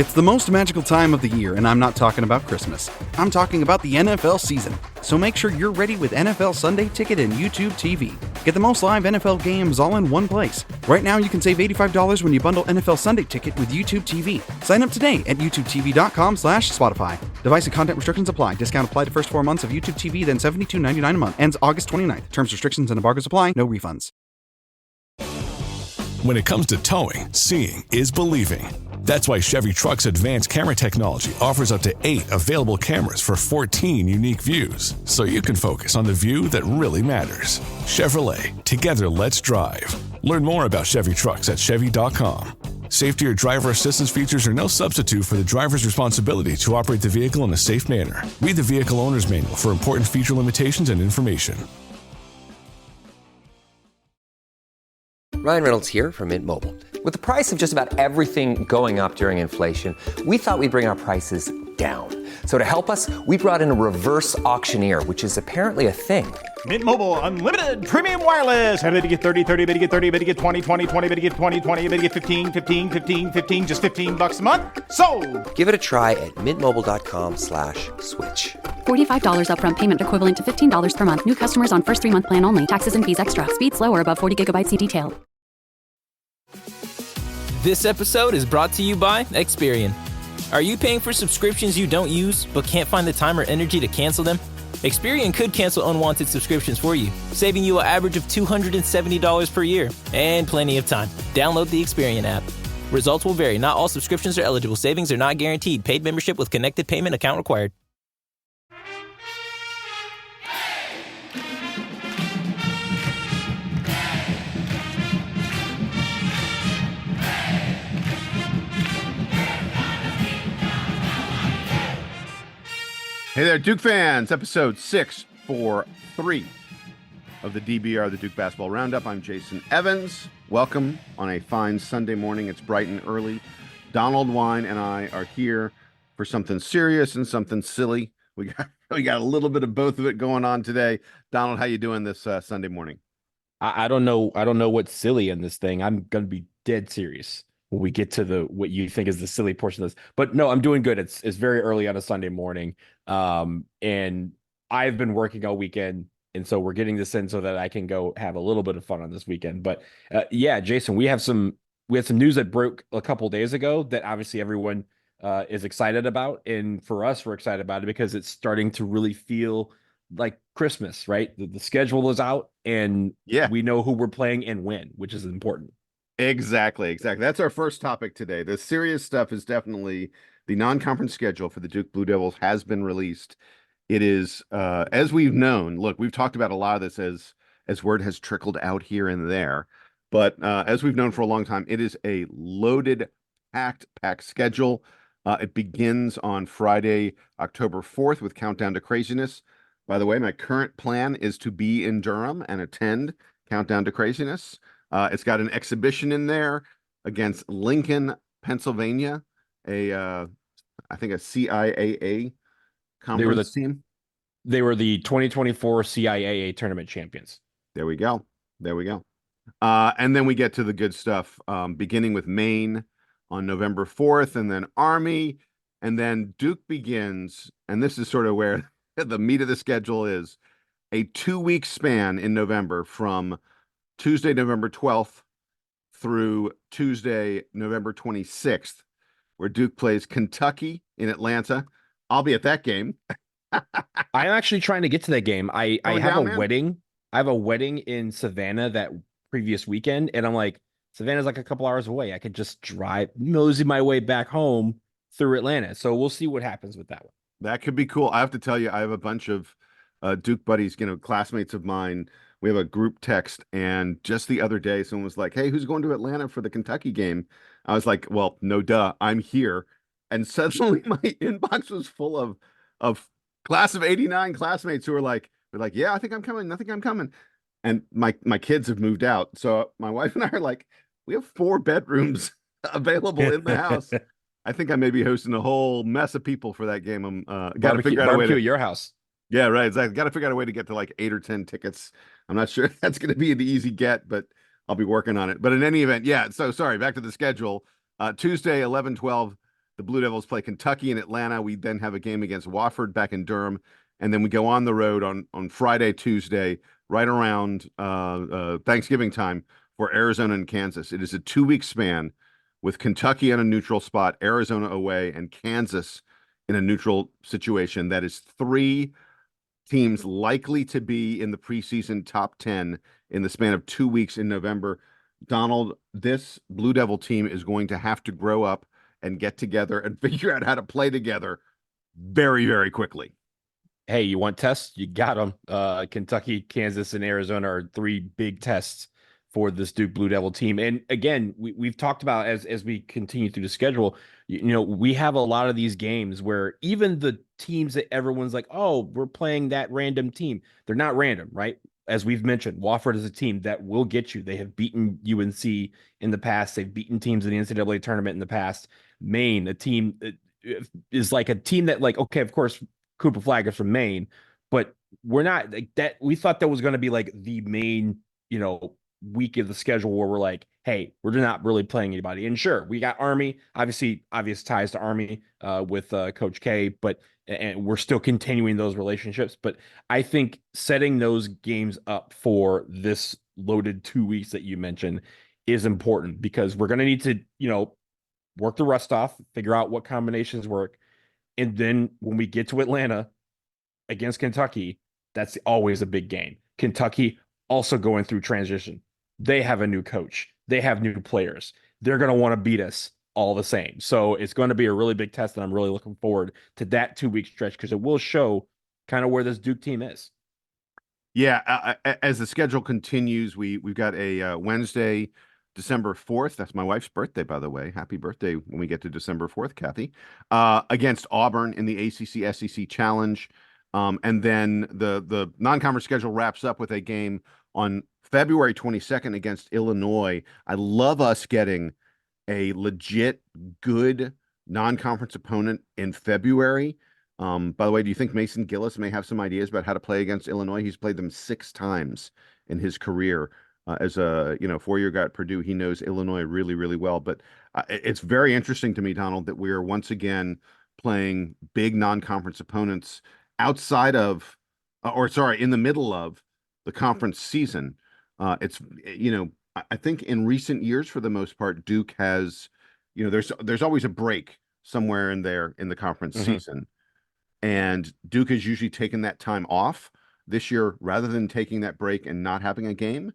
It's the most magical time of the year, and I'm not talking about Christmas. I'm talking about the NFL season. So make sure you're ready with NFL Sunday Ticket and YouTube TV. Get the most live NFL games all in one place. Right now, you can save $85 when you bundle NFL Sunday Ticket with YouTube TV. Sign up today at youtubetv.com/Spotify. Device and content restrictions apply. Discount applied to first 4 months of YouTube TV, then $72.99 a month. Ends August 29th. Terms, restrictions, and embargoes apply. No refunds. When it comes to towing, seeing is believing. That's why Chevy Truck's advanced camera technology offers up to 8 available cameras for 14 unique views, so you can focus on the view that really matters. Chevrolet, together let's drive. Learn more about Chevy Trucks at Chevy.com. Safety or driver assistance features are no substitute for the driver's responsibility to operate the vehicle in a safe manner. Read the vehicle owner's manual for important feature limitations and information. Ryan Reynolds here from Mint Mobile. With the price of just about everything going up during inflation, we thought we'd bring our prices down. So to help us, we brought in a reverse auctioneer, which is apparently a thing. Mint Mobile Unlimited Premium Wireless. How to get 30, 30, bit to get 30, bit to get 20, 20, 20, bit to get 20, 20, bit to get 15, 15, 15, 15, just $15 a month? Sold! Give it a try at mintmobile.com/switch. $45 upfront payment equivalent to $15 per month. New customers on first 3-month plan only. Taxes and fees extra. Speed slower above 40 gigabytes. See detail. This episode is brought to you by Experian. Are you paying for subscriptions you don't use but can't find the time or energy to cancel them? Experian could cancel unwanted subscriptions for you, saving you an average of $270 per year and plenty of time. Download the Experian app. Results will vary. Not all subscriptions are eligible. Savings are not guaranteed. Paid membership with connected payment account required. Hey there, Duke fans. Episode 643 of the DBR, the Duke Basketball Roundup. I'm Jason Evans. Welcome on a fine Sunday morning. It's bright and early. Donald Wine and I are here for something serious and something silly. We got a little bit of both of it going on today. Donald, how you doing this Sunday morning? I don't know what's silly in this thing. I'm gonna be dead serious when we get to what you think is the silly portion of this. But no, I'm doing good. It's very early on a Sunday morning. And I've been working all weekend, and so we're getting this in so that I can go have a little bit of fun on this weekend. But yeah, Jason, we had some news that broke a couple days ago that obviously everyone is excited about, and for us, we're excited about it because it's starting to really feel like Christmas, right? The schedule is out, and we know who we're playing and when, which is important. Exactly. That's our first topic today. The serious stuff is definitely the non-conference schedule for the Duke Blue Devils has been released. It is, as we've known, look, we've talked about a lot of this as word has trickled out here and there, but as we've known for a long time, it is a loaded, packed schedule. It begins on Friday, October 4th with Countdown to Craziness. By the way, my current plan is to be in Durham and attend Countdown to Craziness. It's got an exhibition in there against Lincoln, Pennsylvania, I think a CIAA conference team. They were the 2024 CIAA tournament champions. There we go. And then we get to the good stuff, beginning with Maine on November 4th, and then Army, and then Duke begins, and this is sort of where the meat of the schedule is, a 2-week span in November from Tuesday, November 12th through Tuesday, November 26th, where Duke plays Kentucky in Atlanta. I'll be at that game. I'm actually trying to get to that game. I have a wedding. I have a wedding in Savannah that previous weekend, and I'm like, Savannah's like a couple hours away. I could just mosey my way back home through Atlanta. So we'll see what happens with that one. That could be cool. I have to tell you, I have a bunch of Duke buddies, classmates of mine. We have a group text, and just the other day, someone was like, "Hey, who's going to Atlanta for the Kentucky game?" I was like, "Well, no duh, I'm here." And suddenly my inbox was full of class of '89 classmates who were like, "Yeah, I think I'm coming." And my kids have moved out, so my wife and I are like, we have 4 bedrooms available in the house. I think I may be hosting a whole mess of people for that game. I'm got to figure out a way to at your house. Yeah, right. Exactly. Got to figure out a way to get to like 8 or 10 tickets. I'm not sure that's going to be an easy get, but I'll be working on it. But in any event, yeah. So sorry, back to the schedule. Tuesday, 11-12, The Blue Devils play Kentucky and Atlanta. We then have a game against Wofford back in Durham, and then we go on the road on Friday, Tuesday, right around Thanksgiving time for Arizona and Kansas. It is a 2-week span with Kentucky on a neutral spot, Arizona away, and Kansas in a neutral situation. That is 3 teams likely to be in the preseason top 10 in the span of 2 weeks in November. Donald, this Blue Devil team is going to have to grow up and get together and figure out how to play together very, very quickly. Hey, you want tests? You got them. Kentucky, Kansas, and Arizona are 3 big tests for this Duke Blue Devil team. And again, we've talked about as we continue through the schedule, we have a lot of these games where even the teams that everyone's like, oh, we're playing that random team. They're not random, right? As we've mentioned, Wofford is a team that will get you. They have beaten UNC in the past. They've beaten teams in the NCAA tournament in the past. Maine, a team is like a team that, like, okay, of course, Cooper Flag is from Maine, but we're not like that. We thought that was going to be like the main, week of the schedule where we're like, hey, we're not really playing anybody. And sure, we got Army, obvious ties to Army with Coach K, and we're still continuing those relationships. But I think setting those games up for this loaded 2 weeks that you mentioned is important, because we're going to need to, work the rust off, figure out what combinations work. And then when we get to Atlanta against Kentucky, that's always a big game. Kentucky also going through transition. They have a new coach. They have new players. They're going to want to beat us all the same. So it's going to be a really big test, and I'm really looking forward to that 2-week stretch, because it will show kind of where this Duke team is. Yeah, as the schedule continues, we've got a Wednesday, December 4th. That's my wife's birthday, by the way. Happy birthday when we get to December 4th, Kathy. Against Auburn in the ACC SEC Challenge. And then the non-conference schedule wraps up with a game on February 22nd against Illinois. I love us getting a legit good non-conference opponent in February. By the way, do you think Mason Gillis may have some ideas about how to play against Illinois? He's played them 6 times in his career. As a 4-year guy at Purdue, he knows Illinois really, really well. But it's very interesting to me, Donald, that we are once again playing big non-conference opponents outside of, in the middle of the conference season. It's I think in recent years, for the most part, Duke has, there's always a break somewhere in there in the conference season, and Duke has usually taken that time off. This year, rather than taking that break and not having a game,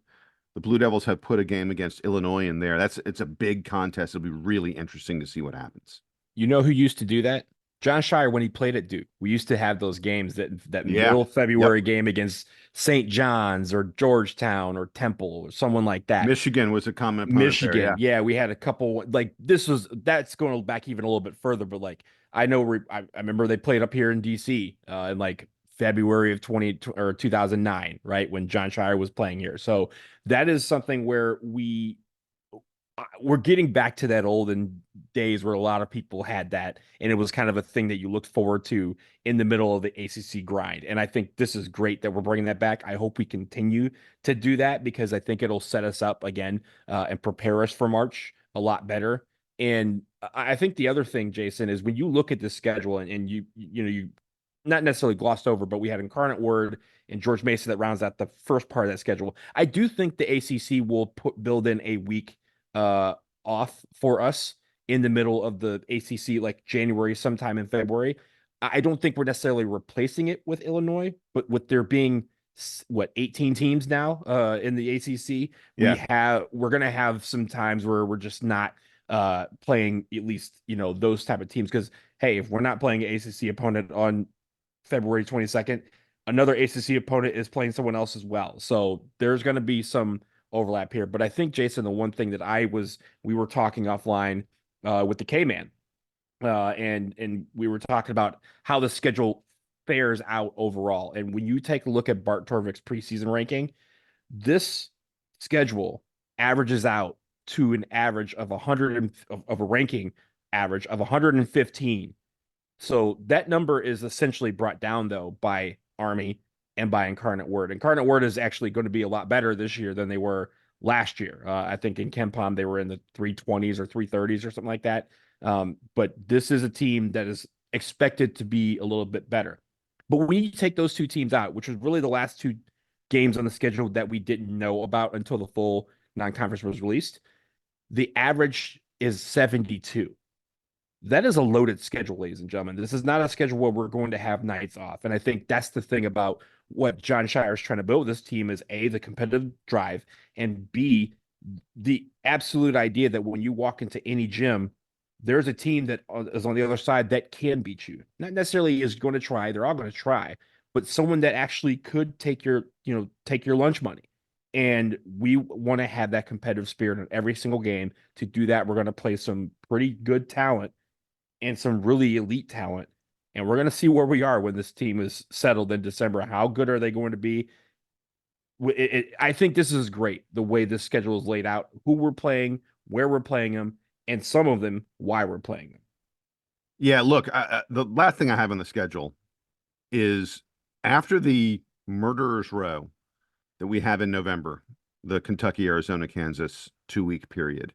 the Blue Devils have put a game against Illinois in there. It's a big contest. It'll be really interesting to see what happens. You know who used to do that? John Shire, when he played at Duke. We used to have those games that middle February game against St. John's or Georgetown or Temple or someone like that. Michigan was a common opponent. Michigan, there, yeah, we had a couple, like that's going back even a little bit further, but like I know I remember they played up here in DC in like February of 2009, right, when John Shire was playing here. So that is something where we're getting back to that olden days where a lot of people had that, and it was kind of a thing that you looked forward to in the middle of the ACC grind. And I think this is great that we're bringing that back. I hope we continue to do that, because I think it'll set us up again and prepare us for March a lot better. And I think the other thing, Jason, is when you look at the schedule and you not necessarily glossed over, but we had Incarnate Word and George Mason that rounds out the first part of that schedule. I do think the ACC will build in a week off for us in the middle of the ACC, like January, sometime in February. I don't think we're necessarily replacing it with Illinois, but with there being 18 teams now in the ACC, we're going to have some times where we're just not playing at least, those type of teams. Because, hey, if we're not playing an ACC opponent on February 22nd, another ACC opponent is playing someone else as well. So there's going to be some overlap here. But I think, Jason, the one thing that we were talking offline with the K-Man, and we were talking about how the schedule fares out overall. And when you take a look at Bart Torvik's preseason ranking, this schedule averages out to an average of a ranking average of 115. So that number is essentially brought down, though, by Army and by Incarnate Word. Incarnate Word is actually going to be a lot better this year than they were last year. I think in KenPom they were in the 320s or 330s or something like that. But this is a team that is expected to be a little bit better. But when you take those two teams out, which was really the last two games on the schedule that we didn't know about until the full non-conference was released, the average is 72. That is a loaded schedule, ladies and gentlemen. This is not a schedule where we're going to have nights off. And I think that's the thing about what John Shire is trying to build this team is A, the competitive drive, and B, the absolute idea that when you walk into any gym, there's a team that is on the other side that can beat you. Not necessarily is going to try. They're all going to try, but someone that actually could take your lunch money. And we want to have that competitive spirit in every single game. To do that, we're going to play some pretty good talent and some really elite talent. And we're going to see where we are when this team is settled in December. How good are they going to be? I think this is great, the way this schedule is laid out, who we're playing, where we're playing them, and some of them, why we're playing them. Yeah, look, the last thing I have on the schedule is after the Murderers Row that we have in November, the Kentucky, Arizona, Kansas 2-week period.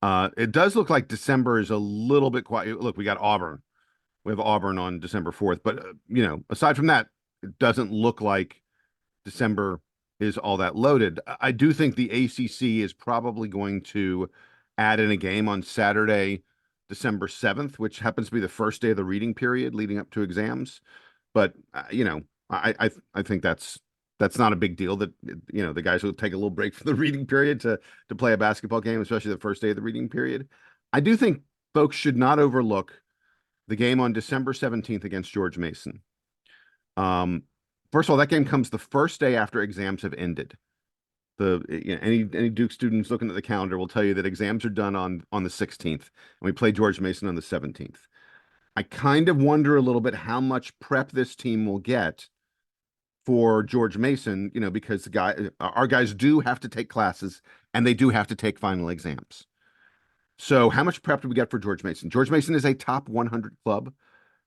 It does look like December is a little bit quiet. Look, we got Auburn. We have Auburn on December 4th. But, aside from that, it doesn't look like December is all that loaded. I do think the ACC is probably going to add in a game on Saturday, December 7th, which happens to be the first day of the reading period leading up to exams. But, I think that's not a big deal that, the guys will take a little break from the reading period to play a basketball game, especially the first day of the reading period. I do think folks should not overlook the game on December 17th against George Mason. First of all, that game comes the first day after exams have ended. Any Duke students looking at the calendar will tell you that exams are done on the 16th, and we play George Mason on the 17th. I kind of wonder a little bit how much prep this team will get for George Mason, because our guys do have to take classes and they do have to take final exams. So how much prep do we get for George Mason? George Mason is a top 100 club.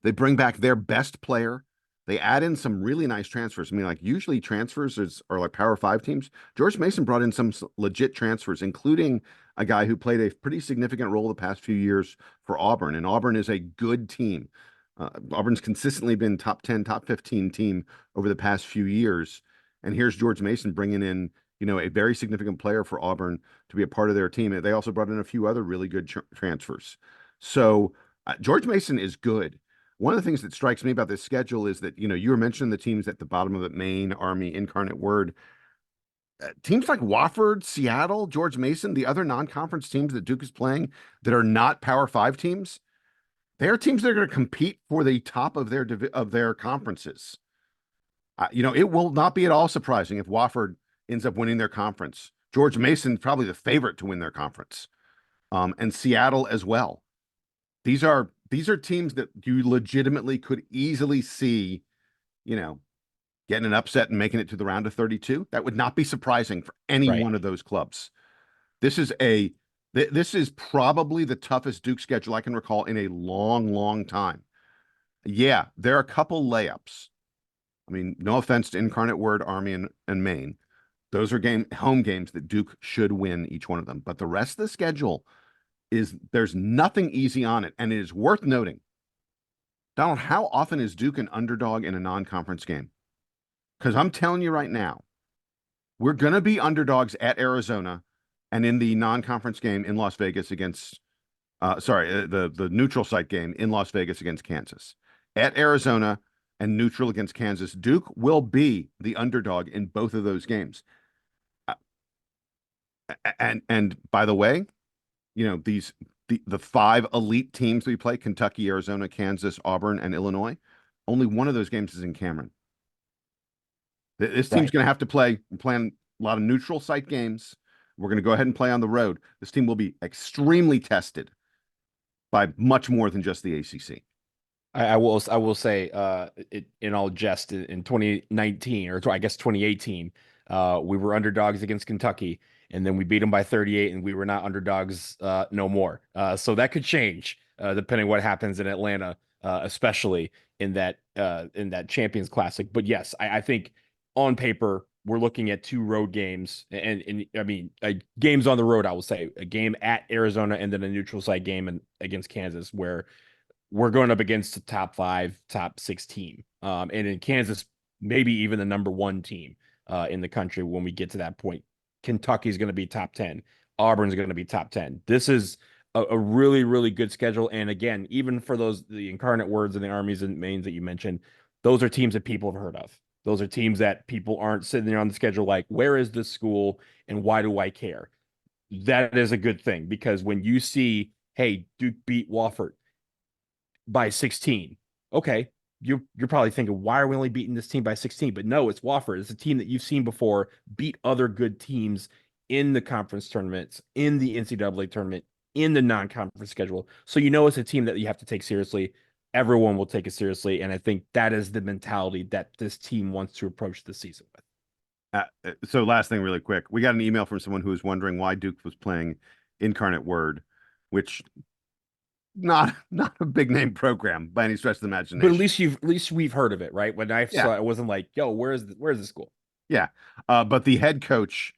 They bring back their best player. They add in some really nice transfers. I mean, like usually transfers are like Power 5 teams. George Mason brought in some legit transfers, including a guy who played a pretty significant role the past few years for Auburn. And Auburn is a good team. Auburn's consistently been top 10, top 15 team over the past few years. And here's George Mason bringing in, a very significant player for Auburn to be a part of their team. They also brought in a few other really good transfers. So George Mason is good. One of the things that strikes me about this schedule is that, you were mentioning the teams at the bottom of it, Maine, Army, Incarnate Word. Teams like Wofford, Seattle, George Mason, the other non-conference teams that Duke is playing that are not Power 5 teams, they are teams that are going to compete for the top of their conferences. It will not be at all surprising if Wofford ends up winning their conference. George Mason probably the favorite to win their conference, and Seattle as well. These are teams that you legitimately could easily see, getting an upset and making it to the round of 32. That would not be surprising for any one of those clubs. This is probably the toughest Duke schedule I can recall in a long, long time. Yeah, there are a couple layups. I mean, no offense to Incarnate Word, Army, and Maine. Those are home games that Duke should win each one of them. But the rest of the schedule there's nothing easy on it. And it is worth noting, Donald, how often is Duke an underdog in a non-conference game? Because I'm telling you right now, we're going to be underdogs at Arizona and in the non-conference game in Las Vegas against, the neutral site game in Las Vegas against Kansas. At Arizona and neutral against Kansas, Duke will be the underdog in both of those games. And by the way, the 5 elite teams we play, Kentucky, Arizona, Kansas, Auburn, and Illinois, only one of those games is in Cameron. This team's going to have to plan a lot of neutral site games. We're going to go ahead and play on the road. This team will be extremely tested by much more than just the ACC. I will say, in all jest, in 2019 or I guess 2018, we were underdogs against Kentucky, and then we beat them by 38, and we were not underdogs no more. So that could change depending what happens in Atlanta, especially in that Champions Classic. But yes, I think on paper we're looking at 2 road games, and I mean, games on the road. I will say a game at Arizona and then a neutral site game against Kansas, where we're going up against the top 5, top 6 team. And in Kansas, maybe even the number 1 team in the country when we get to that point. Kentucky's going to be top 10. Auburn's going to be top 10. This is a really, really good schedule. And again, even for the Incarnate Words and the Armies and Maines that you mentioned, those are teams that people have heard of. Those are teams that people aren't sitting there on the schedule like, where is this school and why do I care? That is a good thing, because when you see, hey, Duke beat Wofford by 16, okay, you're probably thinking, why are we only beating this team by 16? But no, it's Wofford. It's a team that you've seen before beat other good teams in the conference tournaments, in the NCAA tournament, in the non-conference schedule. So it's a team that you have to take seriously. Everyone will take it seriously. And I think that is the mentality that this team wants to approach the season with. So last thing really quick, we got an email from someone who was wondering why Duke was playing Incarnate Word, which not a big name program by any stretch of the imagination. But at least we've heard of it, right? When I saw it, I wasn't like, yo, where's the school? Yeah. But the head coach,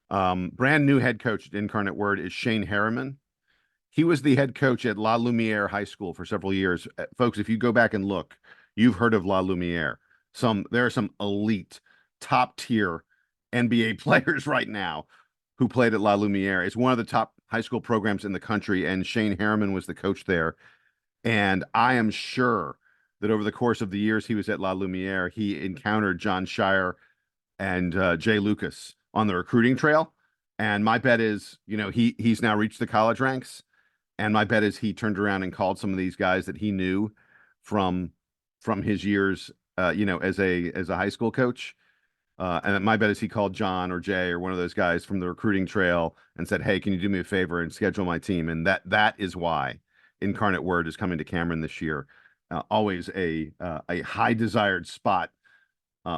brand new head coach at Incarnate Word, is Shane Harriman. He was the head coach at La Lumiere High School for several years. Folks, if you go back and look, you've heard of La Lumiere. There are some elite, top tier NBA players right now who played at La Lumiere. It's one of the top high school programs in the country, and Shane Harriman was the coach there. And I am sure that over the course of the years he was at La Lumiere, he encountered John Shire and Jay Lucas on the recruiting trail. And my bet is, he's now reached the college ranks. And my bet is he turned around and called some of these guys that he knew from his years, as a high school coach. And my bet is he called John or Jay or one of those guys from the recruiting trail and said, hey, can you do me a favor and schedule my team? And that is why Incarnate Word is coming to Cameron this year. Always a high desired spot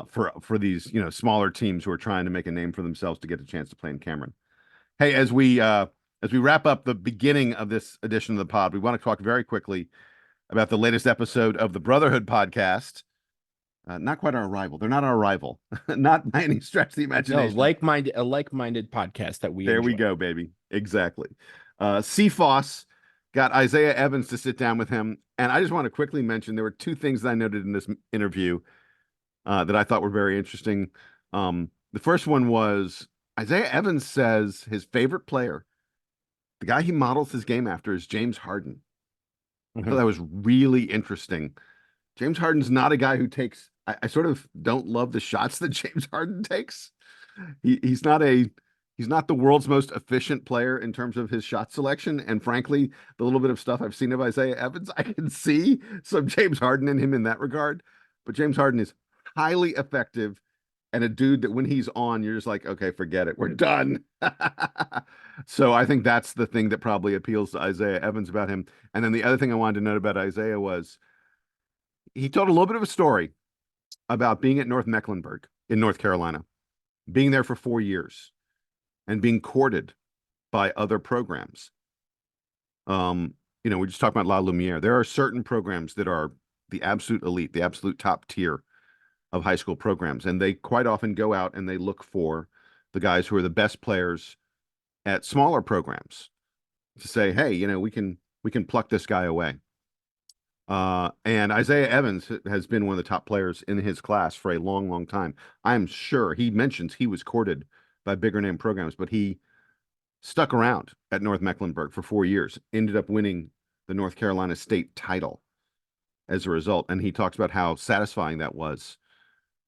for these, smaller teams who are trying to make a name for themselves to get a chance to play in Cameron. Hey, as we wrap up the beginning of this edition of the pod, we want to talk very quickly about the latest episode of the Brotherhood podcast. Not quite our rival. They're not our rival. Not by any stretch of the imagination. No, a like-minded podcast that we There enjoy. we go, baby. Exactly. CFOS got Isaiah Evans to sit down with him. And I just want to quickly mention, there were 2 things that I noted in this interview that I thought were very interesting. The first one was Isaiah Evans says his favorite player, the guy he models his game after, is James Harden. I thought that was really interesting. James Harden's not a guy who takes, I sort of don't love the shots that James Harden takes. He's not the world's most efficient player in terms of his shot selection. And frankly, the little bit of stuff I've seen of Isaiah Evans, I can see some James Harden in him in that regard. But James Harden is highly effective and a dude that when he's on, you're just like, okay, forget it. We're done. So I think that's the thing that probably appeals to Isaiah Evans about him. And then the other thing I wanted to note about Isaiah was he told a little bit of a story about being at North Mecklenburg in North Carolina, being there for 4 years and being courted by other programs. We just talked about La Lumiere. There are certain programs that are the absolute elite, the absolute top tier of high school programs. And they quite often go out and they look for the guys who are the best players at smaller programs to say, hey, we can pluck this guy away. And Isaiah Evans has been one of the top players in his class for a long, long time. I'm sure he mentions he was courted by bigger name programs, but he stuck around at North Mecklenburg for 4 years, ended up winning the North Carolina state title as a result. And he talks about how satisfying that was.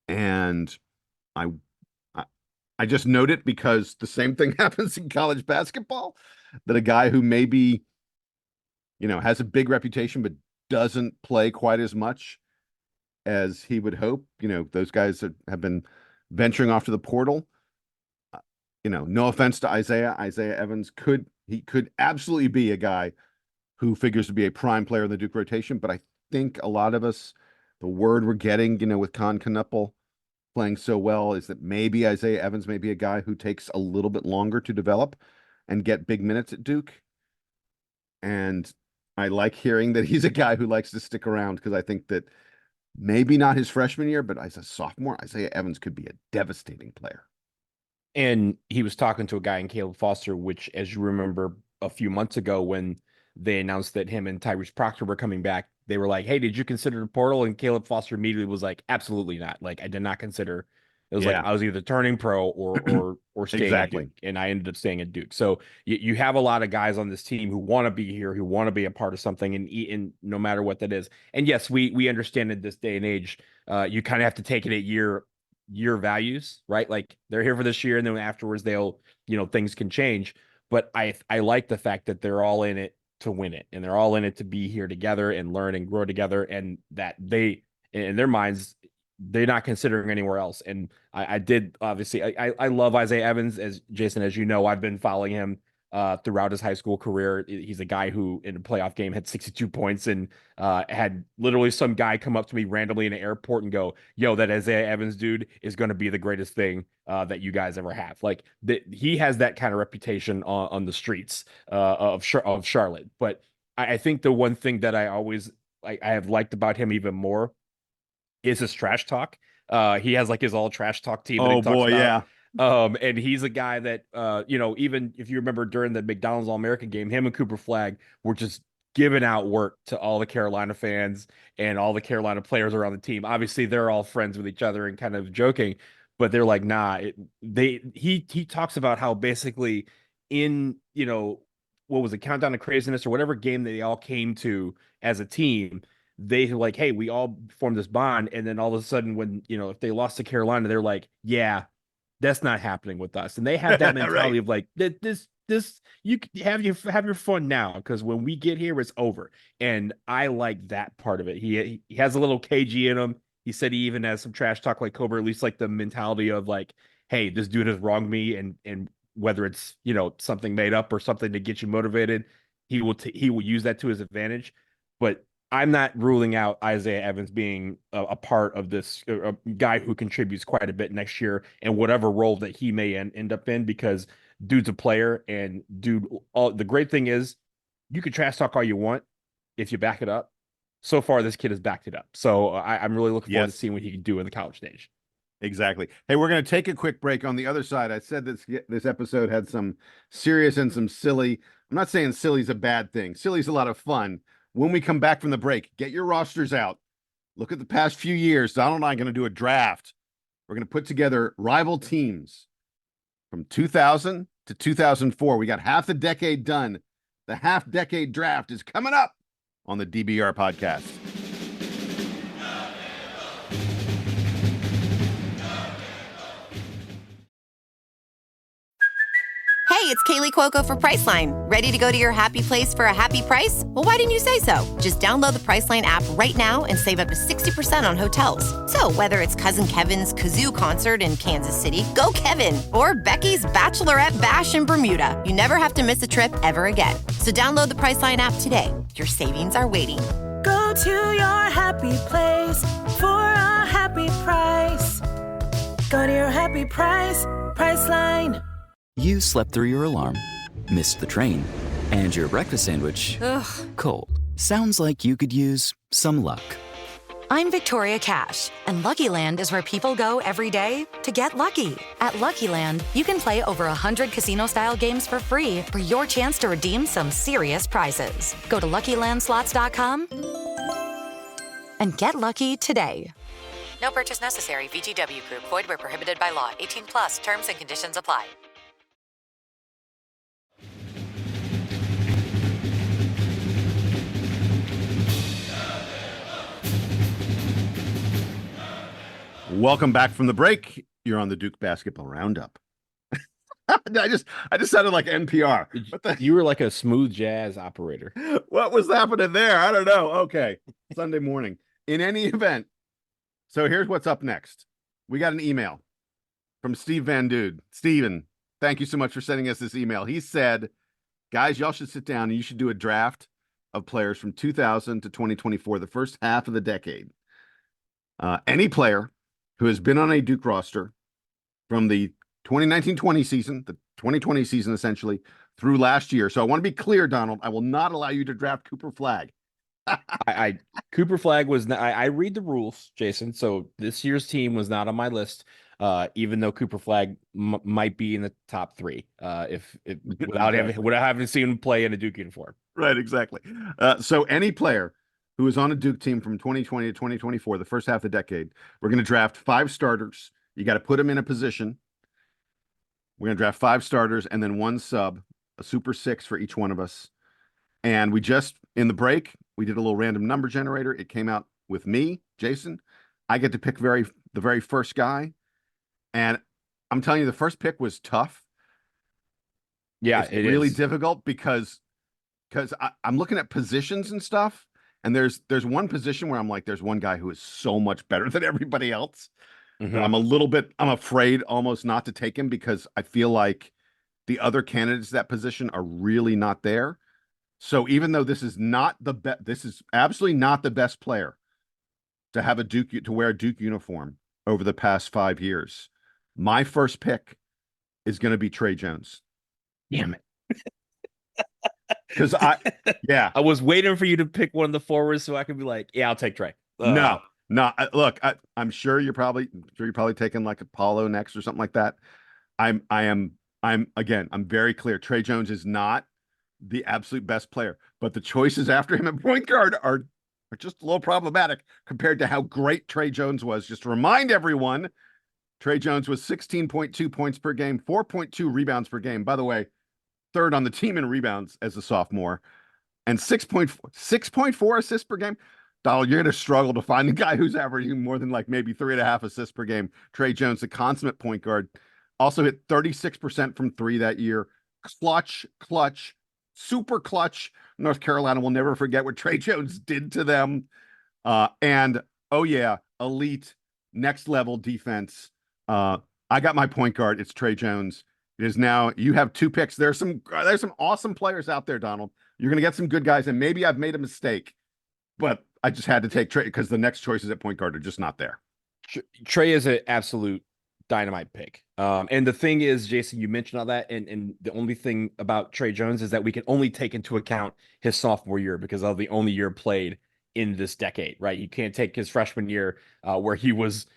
And I just note it because the same thing happens in college basketball, that a guy who maybe, has a big reputation, but doesn't play quite as much as he would hope. Those guys have been venturing off to the portal. No offense to Isaiah Evans could absolutely be a guy who figures to be a prime player in the Duke rotation. But I think a lot of us, the word we're getting, with Con Knuppel playing so well, is that maybe Isaiah Evans may be a guy who takes a little bit longer to develop and get big minutes at Duke. And I like hearing that he's a guy who likes to stick around, because I think that Maybe not his freshman year, but as a sophomore, Isaiah Evans could be a devastating player. And he was talking to a guy in Caleb Foster, which, as you remember, a few months ago when they announced that him and Tyrese Proctor were coming back, they were like, "Hey, did you consider the portal?" And Caleb Foster immediately was like, "Absolutely not. Like, I did not consider." It was like I was either turning pro or staying at Duke, and I ended up staying at Duke. So you have a lot of guys on this team who want to be here, who want to be a part of something, and no matter what that is. And yes, we understand in this day and age, you kind of have to take it at year values, right? Like they're here for this year, and then afterwards they'll, things can change. But I like the fact that they're all in it to win it, and they're all in it to be here together and learn and grow together, and that they, in their minds, they're not considering anywhere else. And I did, obviously, I love Isaiah Evans, as Jason, as you know, I've been following him throughout his high school career. He's a guy who in a playoff game had 62 points and had literally some guy come up to me randomly in an airport and go, "Yo, that Isaiah Evans dude is going to be the greatest thing that you guys ever have." Like he has that kind of reputation on the streets of Charlotte. But I think the one thing that I always I have liked about him even more is his trash talk. He has like his all trash talk team. Oh boy, yeah. And he's a guy that, even if you remember during the McDonald's All-American game, him and Cooper Flagg were just giving out work to all the Carolina fans and all the Carolina players around the team. Obviously, they're all friends with each other and kind of joking, but they're like, nah. He talks about how basically in, what was it, Countdown to Craziness or whatever game they all came to as a team, they like, hey, we all formed this bond. And then all of a sudden when, if they lost to Carolina, they're like, yeah, that's not happening with us. And they have that mentality of like, this, you have your fun now, because when we get here, it's over. And I like that part of it. He has a little KG in him. He said he even has some trash talk like Kobe, at least like the mentality of like, hey, this dude has wronged me. And whether it's, something made up or something to get you motivated, he will use that to his advantage. But I'm not ruling out Isaiah Evans being a part of this, a guy who contributes quite a bit next year in whatever role that he may end up in, because dude's a player. And dude, the great thing is you can trash talk all you want if you back it up. So far, this kid has backed it up. So I'm really looking forward to seeing what he can do in the college stage. Exactly. Hey, we're going to take a quick break. On the other side, I said this episode had some serious and some silly. I'm not saying silly's a bad thing. Silly's a lot of fun. When we come back from the break, get your rosters out. Look at the past few years. Donald and I are going to do a draft. We're going to put together rival teams from 2000 to 2004. We got half the decade done. The half-decade draft is coming up on the DBR podcast. Hey, it's Kaylee Cuoco for Priceline. Ready to go to your happy place for a happy price? Well, why didn't you say so? Just download the Priceline app right now and save up to 60% on hotels. So whether it's Cousin Kevin's Kazoo concert in Kansas City, go Kevin, or Becky's Bachelorette Bash in Bermuda, you never have to miss a trip ever again. So download the Priceline app today. Your savings are waiting. Go to your happy place for a happy price. Go to your happy price, Priceline. You slept through your alarm, missed the train, and your breakfast sandwich, cold. Sounds like you could use some luck. I'm Victoria Cash, and Lucky Land is where people go every day to get lucky. At Lucky Land, you can play over 100 casino-style games for free for your chance to redeem some serious prizes. Go to LuckyLandSlots.com and get lucky today. No purchase necessary. VGW Group. Void where prohibited by law. 18 plus. Terms and conditions apply. Welcome back from the break. You're on the Duke Basketball Roundup. I just sounded like NPR. You were like a smooth jazz operator. What was happening there? I don't know. Okay. Sunday morning. In any event, so here's what's up next. We got an email from Steve Van Dude. Steven, thank you so much for sending us this email. He said, guys, y'all should sit down and you should do a draft of players from 2000 to 2024, the first half of the decade. Any player who has been on a Duke roster from the 2019-20 season, the 2020 season essentially, through last year. So I want to be clear, Donald, I will not allow you to draft Cooper Flagg. I Cooper Flag was not, I read the rules, Jason. So this year's team was not on my list, even though Cooper Flag might be in the top three, if without having seen him play in a Duke uniform. Right, exactly. So any player who is on a Duke team from 2020 to 2024, the first half of the decade, we're going to draft 5 starters. You got to put them in a position. We're going to draft 5 starters and then 1 sub, a super 6 for each one of us. And we just, in the break, we did a little random number generator. It came out with me, Jason. I get to pick the very first guy. And I'm telling you, the first pick was tough. Yeah, it's really difficult because I'm looking at positions and stuff. And there's one position where I'm like, there's one guy who is so much better than everybody else. Mm-hmm. I'm afraid almost not to take him because I feel like the other candidates that position are really not there. So even though this is not the best, this is absolutely not the best player to have to wear a Duke uniform over the past 5 years. My first pick is going to be Tre Jones. Damn it. Because I was waiting for you to pick one of the forwards so I could be like, yeah, I'll take Tre. No. Look, I'm sure you're probably taking like Apollo next or something like that. I'm very clear. Tre Jones is not the absolute best player, but the choices after him at point guard are just a little problematic compared to how great Tre Jones was. Just to remind everyone, Tre Jones was 16.2 points per game, 4.2 rebounds per game. By the way, third on the team in rebounds as a sophomore, and 6.4 assists per game. Donald, you're going to struggle to find a guy who's averaging more than like maybe 3.5 assists per game. Tre Jones, the consummate point guard, also hit 36% from 3 that year. Clutch, super clutch. North Carolina will never forget what Tre Jones did to them. And oh yeah, elite, next level defense. I got my point guard. It's Tre Jones. It is now. You have 2 picks. There's some awesome players out there, Donald. You're going to get some good guys, and maybe I've made a mistake, but I just had to take Tre because the next choices at point guard are just not there. Tre is an absolute dynamite pick. And the thing is, Jason, you mentioned all that, and the only thing about Tre Jones is that we can only take into account his sophomore year because of the only year played in this decade, right? You can't take his freshman year where he was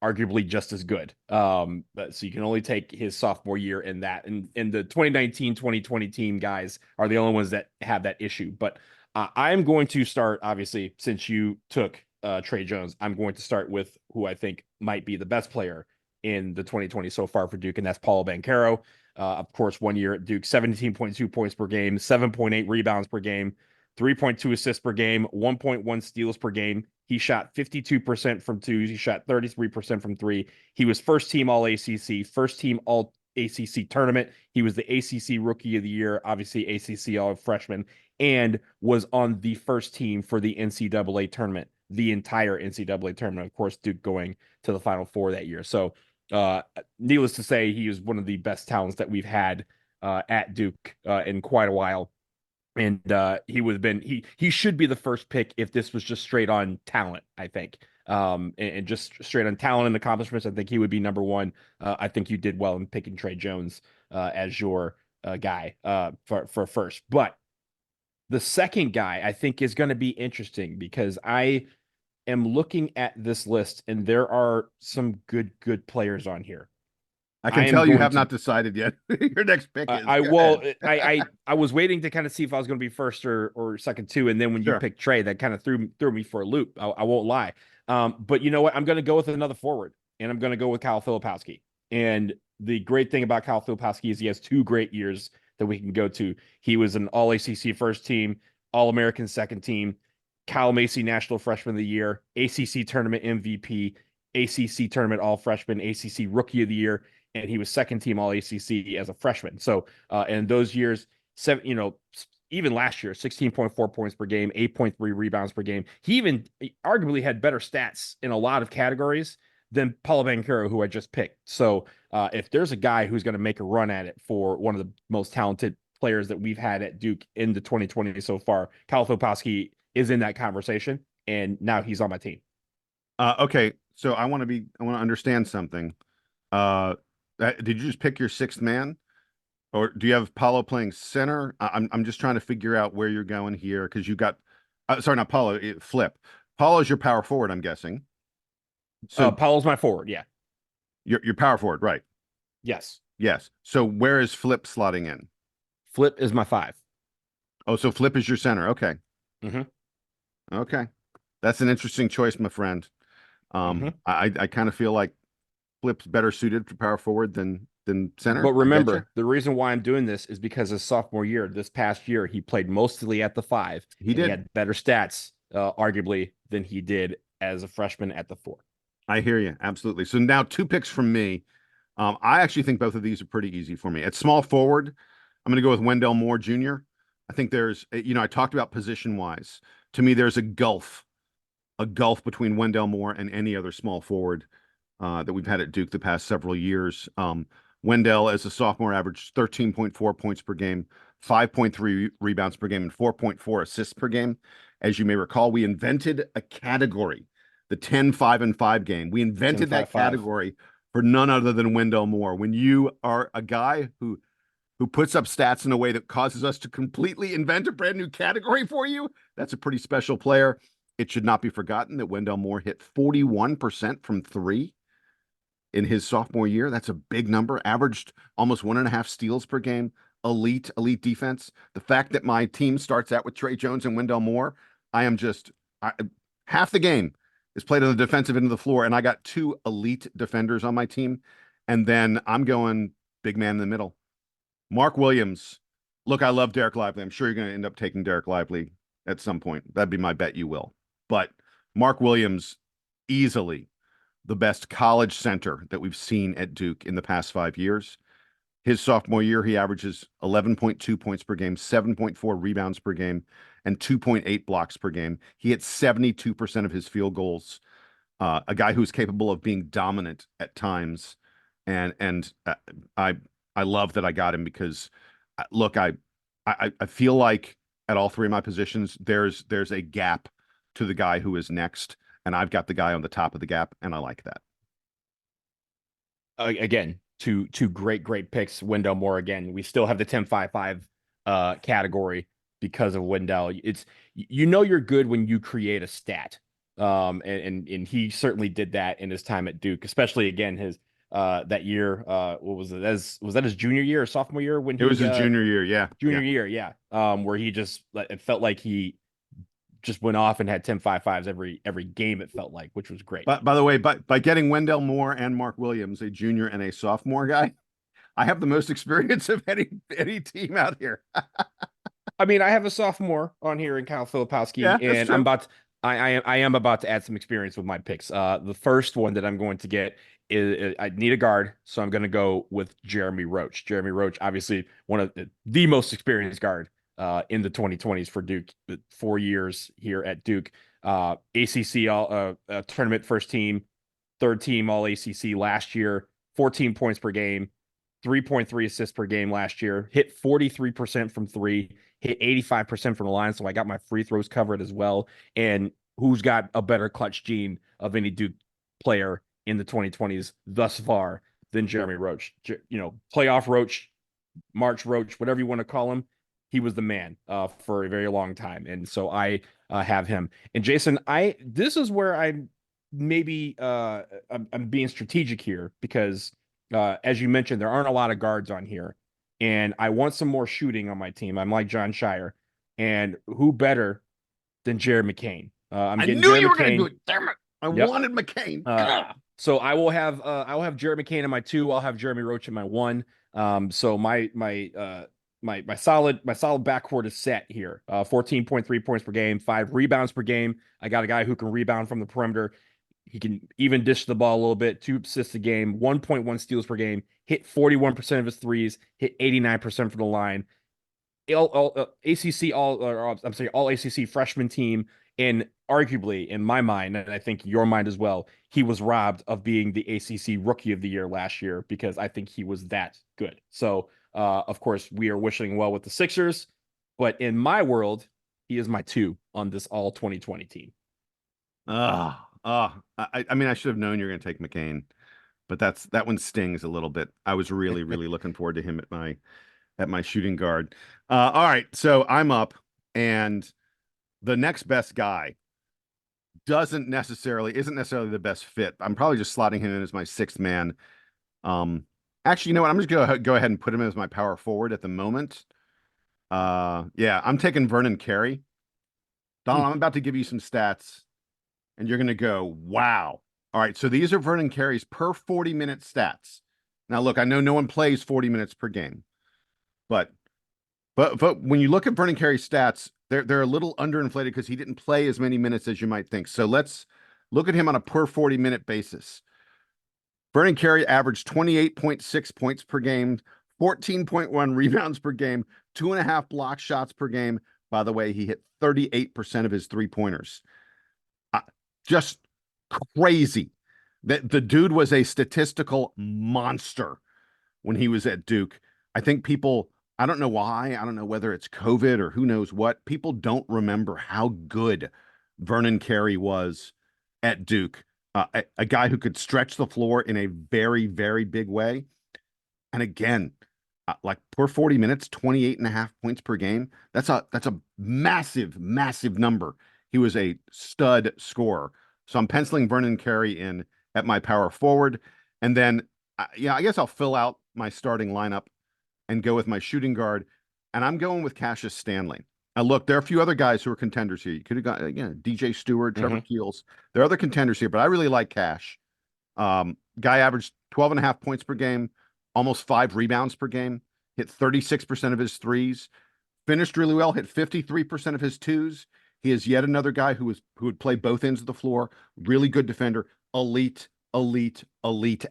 arguably just as good. So you can only take his sophomore year in that. And the 2019-2020 team guys are the only ones that have that issue. But I'm going to start, obviously, since you took Tre Jones, I'm going to start with who I think might be the best player in the 2020 so far for Duke, and that's Paolo Banchero. Of course, 1 year at Duke, 17.2 points per game, 7.8 rebounds per game, 3.2 assists per game, 1.1 steals per game. He shot 52% from 2. He shot 33% from 3. He was first team All ACC, first team All ACC tournament. He was the ACC Rookie of the Year, obviously ACC All Freshman, and was on the first team for the NCAA tournament, the entire NCAA tournament. Of course, Duke going to the Final Four that year. So, needless to say, he is one of the best talents that we've had at Duke in quite a while. And he should be the first pick if this was just straight on talent, I think. And just straight on talent and accomplishments, I think he would be number 1. I think you did well in picking Tre Jones as your guy for first. But the second guy I think is going to be interesting because I am looking at this list and there are some good players on here. I can tell you have not decided yet. Your next pick is. I was waiting to kind of see if I was going to be first or second too, and then when you picked Tre, that kind of threw me for a loop. I won't lie. But you know what? I'm going to go with another forward, and I'm going to go with Kyle Filipowski. And the great thing about Kyle Filipowski is he has 2 great years that we can go to. He was an All ACC first team, All American second team, Kyle Macy National Freshman of the Year, ACC Tournament MVP, ACC Tournament All Freshman, ACC Rookie of the Year. And he was second team All ACC as a freshman. So, in those years, even last year, 16.4 points per game, 8.3 rebounds per game. He arguably had better stats in a lot of categories than Paolo Banchero, who I just picked. So, if there's a guy who's going to make a run at it for one of the most talented players that we've had at Duke in the 2020 so far, Kyle Filipowski is in that conversation, and now he's on my team. Okay, so I want to understand something. Did you just pick your 6th man, or do you have Paolo playing center? I'm just trying to figure out where you're going here because you got Sorry, not Paulo. Flip. Paulo's your power forward, I'm guessing. So Paulo's my forward. Yeah. Your power forward, right? Yes. Yes. So where is Flip slotting in? Flip is my 5. Oh, so Flip is your center. Okay. Mm-hmm. Okay. That's an interesting choice, my friend. I kind of feel like Flip's better suited for power forward than center. But remember, the reason why I'm doing this is because his sophomore year, this past year, he played mostly at the 5. He did. He had better stats, arguably, than he did as a freshman at the 4. I hear you. Absolutely. So now 2 picks from me. I actually think both of these are pretty easy for me. At small forward, I'm going to go with Wendell Moore Jr. I think there's, I talked about position wise. To me, there's a gulf between Wendell Moore and any other small forward that we've had at Duke the past several years. Wendell, as a sophomore, averaged 13.4 points per game, 5.3 rebounds per game, and 4.4 assists per game. As you may recall, we invented a category, the 10, 5, and 5 game. We invented 10, 5, that category for none other than Wendell Moore. When you are a guy who puts up stats in a way that causes us to completely invent a brand new category for you, that's a pretty special player. It should not be forgotten that Wendell Moore hit 41% from 3 in his sophomore year. That's a big number. Averaged almost 1.5 steals per game. Elite defense. The fact that my team starts out with Trey Jones and Wendell Moore, half the game is played on the defensive end of the floor, and I got 2 elite defenders on my team. And then I'm going big man in the middle. Mark Williams. Look, I love Derek Lively. I'm sure you're going to end up taking Derek Lively at some point. That'd be my bet you will. But Mark Williams, easily the best college center that we've seen at Duke in the past 5 years. His sophomore year, he averages 11.2 points per game, 7.4 rebounds per game, and 2.8 blocks per game. He hit 72% of his field goals. A guy who's capable of being dominant at times. And I love that I got him because, look, I feel like at all 3 of my positions, there's a gap to the guy who is next, and I've got the guy on the top of the gap, and I like that. Again, two great picks. Wendell Moore, again, we still have the 10-5-5 category because of Wendell. It's, you're good when you create a stat, and he certainly did that in his time at Duke, especially again his that year. What was it? Was that his junior year or sophomore year? When it was his junior year, yeah, year, yeah. Where he just, it felt like he just went off and had 10-5-5s every game, it felt like, which was great. But by the way, by getting Wendell Moore and Mark Williams, a junior and a sophomore guy, I have the most experience of any team out here. I mean, I have a sophomore on here in Kyle Filipowski, and I am about to add some experience with my picks. The first one that I'm going to get is, I need a guard, so I'm going to go with Jeremy Roach. Jeremy Roach, obviously one of the most experienced guard in the 2020s for Duke, 4 years here at Duke. ACC all tournament first team, 3rd team all ACC last year, 14 points per game, 3.3 assists per game last year, hit 43% from 3, hit 85% from the line. So I got my free throws covered as well. And who's got a better clutch gene of any Duke player in the 2020s thus far than Jeremy Roach? Playoff Roach, March Roach, whatever you want to call him. He was the man for a very long time. And so I have him. And Jason, this is where I'm being strategic here because as you mentioned, there aren't a lot of guards on here. And I want some more shooting on my team. I'm like John Shire. And who better than Jared McCain? I knew you were going to do it. Damn it. I wanted McCain. So I will have Jared McCain in my 2. I'll have Jeremy Roach in my 1. So my solid backcourt is set here. 14.3 points per game, 5 rebounds per game. I got a guy who can rebound from the perimeter. He can even dish the ball a little bit, 2 assists a game, 1.1 steals per game, hit 41% of his threes, hit 89% from the line. All ACC freshman team, and arguably in my mind, and I think your mind as well, he was robbed of being the ACC Rookie of the Year last year because I think he was that good. So, of course, we are wishing well with the Sixers, but in my world, he is my 2 on this all 2020 team. I mean, I should have known you're going to take McCain, but that one stings a little bit. I was really looking forward to him at my shooting guard. All right, so I'm up, and the next best guy isn't necessarily the best fit. I'm probably just slotting him in as my sixth man. Actually, you know what? I'm just gonna go ahead and put him as my power forward at the moment. Yeah, I'm taking Vernon Carey. Donald, I'm about to give you some stats, and you're gonna go, wow. All right, so these are Vernon Carey's per 40-minute stats. Now, look, I know no one plays 40 minutes per game, but when you look at Vernon Carey's stats, they're a little underinflated because he didn't play as many minutes as you might think. So let's look at him on a per 40-minute basis. Vernon Carey averaged 28.6 points per game, 14.1 rebounds per game, 2.5 block shots per game. By the way, he hit 38% of his three-pointers. Just crazy. That the dude was a statistical monster when he was at Duke. I think people, I don't know why, I don't know whether it's COVID or who knows what, people don't remember how good Vernon Carey was at Duke. A guy who could stretch the floor in a very, very big way. And again, like per 40 minutes, 28.5 points per game. That's a massive, massive number. He was a stud scorer. So I'm penciling Vernon Carey in at my power forward. And then, I guess I'll fill out my starting lineup and go with my shooting guard. And I'm going with Cassius Stanley. Now, look, there are a few other guys who are contenders here. You could have got, DJ Stewart, Trevor Keels. There are other contenders here, but I really like Cash. Guy averaged 12.5 points per game, almost 5 rebounds per game, hit 36% of his threes, finished really well, hit 53% of his twos. He is yet another guy who would play both ends of the floor, really good defender, elite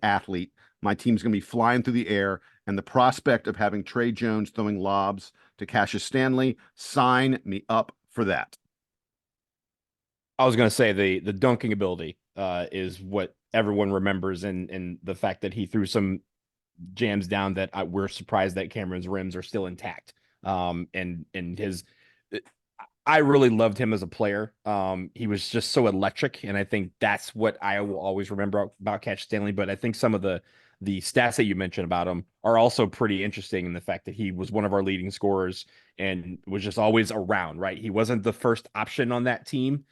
athlete. My team's going to be flying through the air, and the prospect of having Trey Jones throwing lobs to Cassius Stanley, sign me up for that. I was going to say the dunking ability is what everyone remembers, and the fact that he threw some jams down that we're surprised that Cameron's rims are still intact. And his, I really loved him as a player. He was just so electric, and I think that's what I will always remember about Cassius Stanley. But I think some of the stats that you mentioned about him are also pretty interesting in the fact that he was one of our leading scorers and was just always around, right? He wasn't the first option on that team,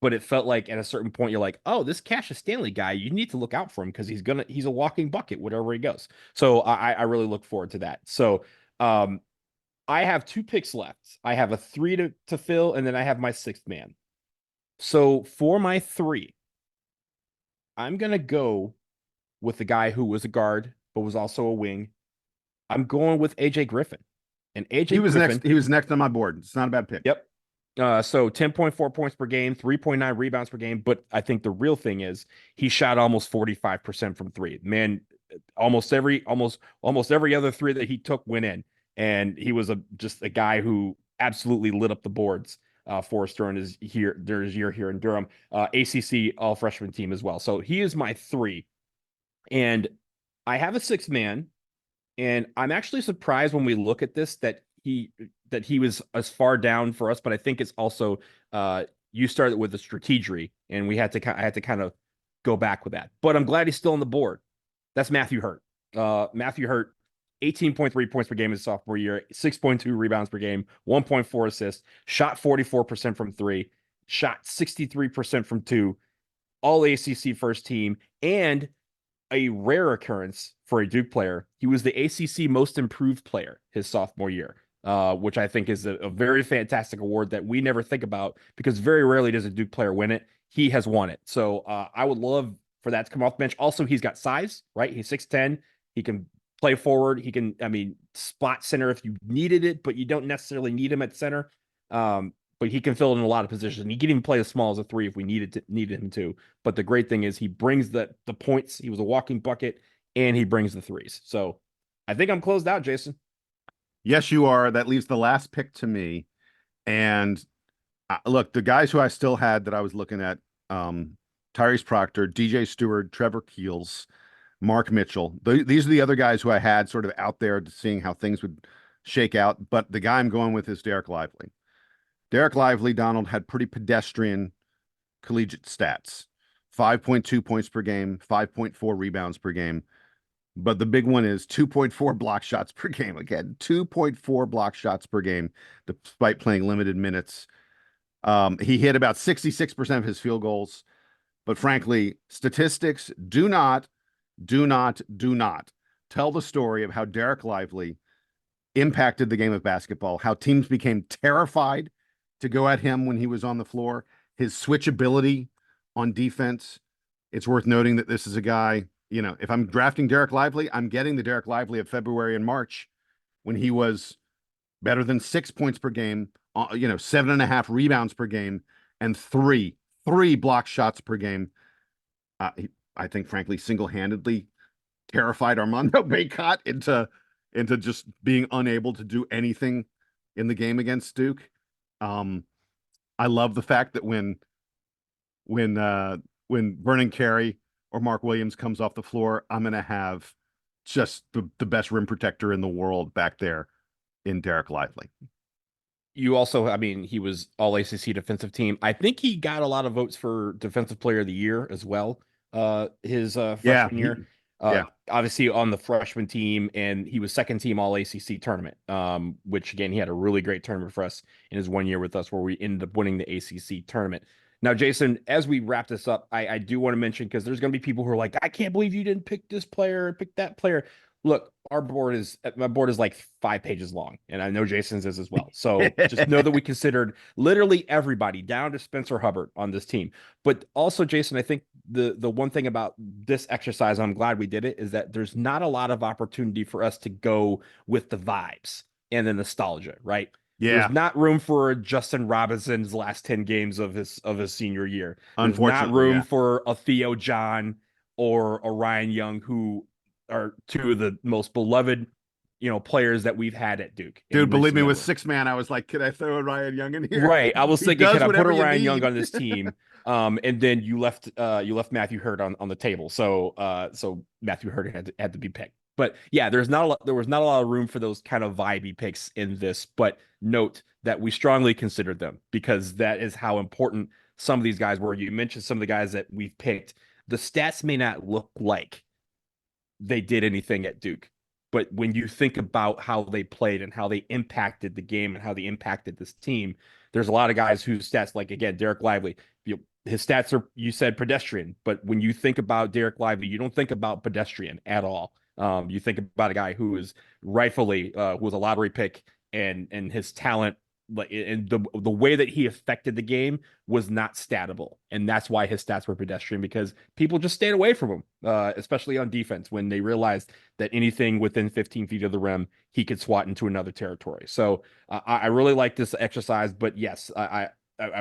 but it felt like at a certain point, you're like, oh, this Cassius Stanley guy, you need to look out for him because he's a walking bucket, wherever he goes. So I really look forward to that. So I have 2 picks left. I have a 3 to fill, and then I have my 6th man. So for my 3, I'm going to go with the guy who was a guard, but was also a wing. I'm going with AJ Griffin. And AJ Griffin, he was next on my board. It's not a bad pick. Yep. So 10.4 points per game, 3.9 rebounds per game. But I think the real thing is he shot almost 45% from 3. Man, almost every other 3 that he took went in. And he was just a guy who absolutely lit up the boards for us during his year here in Durham. ACC all freshman team as well. So he is my 3. And I have a 6th man. And I'm actually surprised when we look at this that he was as far down for us, but I think it's also you started with the strategy, and I had to kind of go back with that. But I'm glad he's still on the board. That's Matthew Hurt. Matthew Hurt, 18.3 points per game his sophomore year, 6.2 rebounds per game, 1.4 assists, shot 44% from 3, shot 63% from 2, all ACC first team, and a rare occurrence for a Duke player. He was the ACC most improved player his sophomore year. Which I think is a very fantastic award that we never think about because very rarely does a Duke player win it. He has won it. So I would love for that to come off the bench. Also, he's got size, right? He's 6'10". He can play forward. He can, spot center if you needed it, but you don't necessarily need him at center. But he can fill in a lot of positions. He can even play as small as a 3 if we needed him to. But the great thing is he brings the points. He was a walking bucket, and he brings the threes. So I think I'm closed out, Jason. Yes, you are. That leaves the last pick to me. And look, the guys who I still had that I was looking at, Tyrese Proctor, DJ Stewart, Trevor Keels, Mark Mitchell. These are the other guys who I had sort of out there seeing how things would shake out. But the guy I'm going with is Derek Lively. Derek Lively, Donald, had pretty pedestrian collegiate stats. 5.2 points per game, 5.4 rebounds per game. But the big one is 2.4 block shots per game. Again, 2.4 block shots per game, despite playing limited minutes. He hit about 66% of his field goals. But frankly, statistics do not tell the story of how Derek Lively impacted the game of basketball, how teams became terrified to go at him when he was on the floor, his switchability on defense. It's worth noting that this is a guy, if I'm drafting Derek Lively, I'm getting the Derek Lively of February and March when he was better than 6 points per game, 7.5 rebounds per game, and three block shots per game. I think, frankly, single-handedly terrified Armando Bacot into just being unable to do anything in the game against Duke. I love the fact that when Vernon Carey or Mark Williams comes off the floor, I'm going to have just the best rim protector in the world back there in Derek Lively. You also, he was all ACC defensive team. I think he got a lot of votes for defensive player of the year as well. His freshman year. Obviously on the freshman team, and he was second team all ACC tournament, which again, he had a really great tournament for us in his 1 year with us where we ended up winning the ACC tournament. Now, Jason, as we wrap this up, I do want to mention, because there's going to be people who are like, I can't believe you didn't pick this player and pick that player. Look, my board is like 5 pages long, and I know Jason's is as well. So just know that we considered literally everybody down to Spencer Hubbard on this team. But also, Jason, I think the one thing about this exercise, I'm glad we did it, is that there's not a lot of opportunity for us to go with the vibes and the nostalgia, right? Yeah. There's not room for Justin Robinson's last 10 games of his senior year. There's Unfortunately, not room for a Theo John or a Ryan Young, who are two of the most beloved, players that we've had at Duke. Dude, believe me, with 6 man, I was like, could I throw a Ryan Young in here? Right. I was thinking, could I put a Ryan Young on this team? And then you left Matthew Hurt on the table. So Matthew Hurt had to be picked. But yeah, there was not a lot of room for those kind of vibey picks in this. But note that we strongly considered them, because that is how important some of these guys were. You mentioned some of the guys that we've picked. The stats may not look like they did anything at Duke, but when you think about how they played and how they impacted the game and how they impacted this team, there's a lot of guys whose stats, like, again, Derek Lively, his stats are, you said pedestrian, but when you think about Derek Lively, you don't think about pedestrian at all. You think about a guy who is rightfully was a lottery pick, and his talent, like, and the way that he affected the game was not statable, and that's why his stats were pedestrian, because people just stayed away from him, especially on defense, when they realized that anything within 15 feet of the rim, he could swat into another territory. So I really like this exercise, but yes, I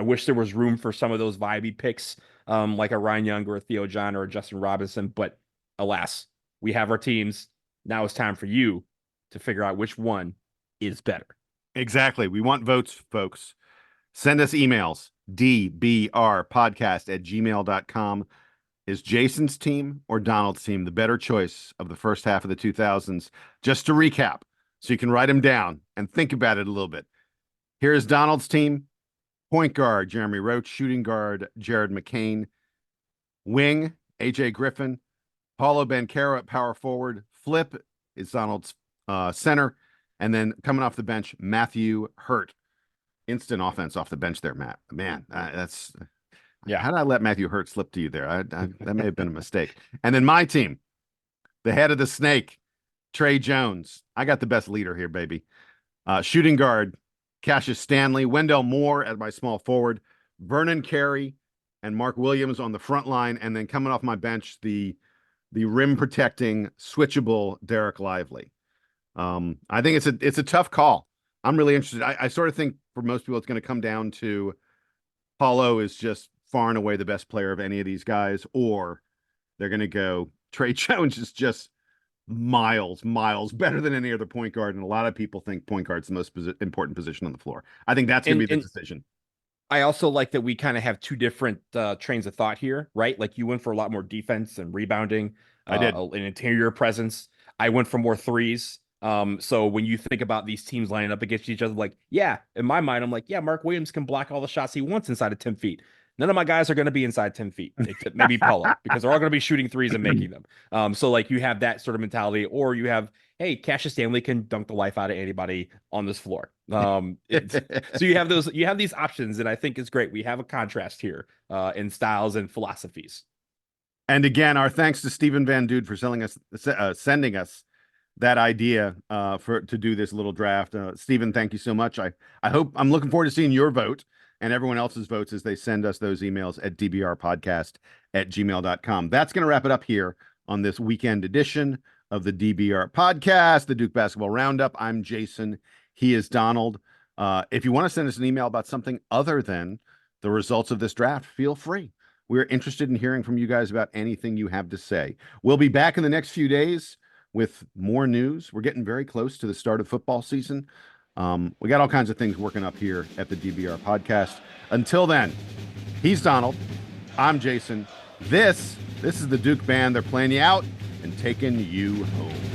wish there was room for some of those vibey picks, like a Ryan Young or a Theo John or a Justin Robinson, but alas, we have our teams. Now it's time for you to figure out which one is better. Exactly. We want votes, folks. Send us emails, dbrpodcast@gmail.com. Is Jason's team or Donald's team the better choice of the first half of the 2000s? Just to recap, so you can write them down and think about it a little bit. Here's Donald's team. Point guard, Jeremy Roach. Shooting guard, Jared McCain. Wing, AJ Griffin. Paulo Banchero at power forward. Flip is Donald's center. And then coming off the bench, Matthew Hurt. Instant offense off the bench there, Matt. Man, that's... Yeah. How did I let Matthew Hurt slip to you there? That may have been a mistake. And then my team, the head of the snake, Trey Jones. I got the best leader here, baby. Shooting guard, Cassius Stanley. Wendell Moore at my small forward. Vernon Carey and Mark Williams on the front line. And then coming off my bench, the rim protecting, switchable Derek Lively. I think it's a tough call. I'm really interested. I sort of think for most people, it's going to come down to Paulo is just far and away the best player of any of these guys, or they're going to go Trey Jones is just miles better than any other point guard. And a lot of people think point guard's the most important position on the floor. I think that's going to be the decision. I also like that we kind of have two different trains of thought here, right? Like you went for a lot more defense and rebounding. I did. An interior presence. I went for more threes. So when you think about these teams lining up against each other, like, yeah, in my mind, I'm like, yeah, Mark Williams can block all the shots he wants inside of 10 feet. None of my guys are going to be inside 10 feet, except maybe Paulo, because they're all going to be shooting threes and making them. So like you have that sort of mentality, or you have, hey, Cassius Stanley can dunk the life out of anybody on this floor. So you have these options, and I think it's great. We have a contrast here in styles and philosophies. And again, our thanks to Stephen Van Dude for sending us that idea to do this little draft. Stephen, thank you so much. I'm looking forward to seeing your vote and everyone else's votes as they send us those emails at dbrpodcast@gmail.com. That's going to wrap it up here on this weekend edition of the DBR podcast, the Duke Basketball Roundup. I'm Jason. He is Donald. If you want to send us an email about something other than the results of this draft, feel free. We're interested in hearing from you guys about anything you have to say. We'll be back in the next few days with more news. We're getting very close to the start of football season. We got all kinds of things working up here at the DBR podcast. Until then, he's Donald. I'm Jason. This is the Duke Band. They're playing you out and taking you home.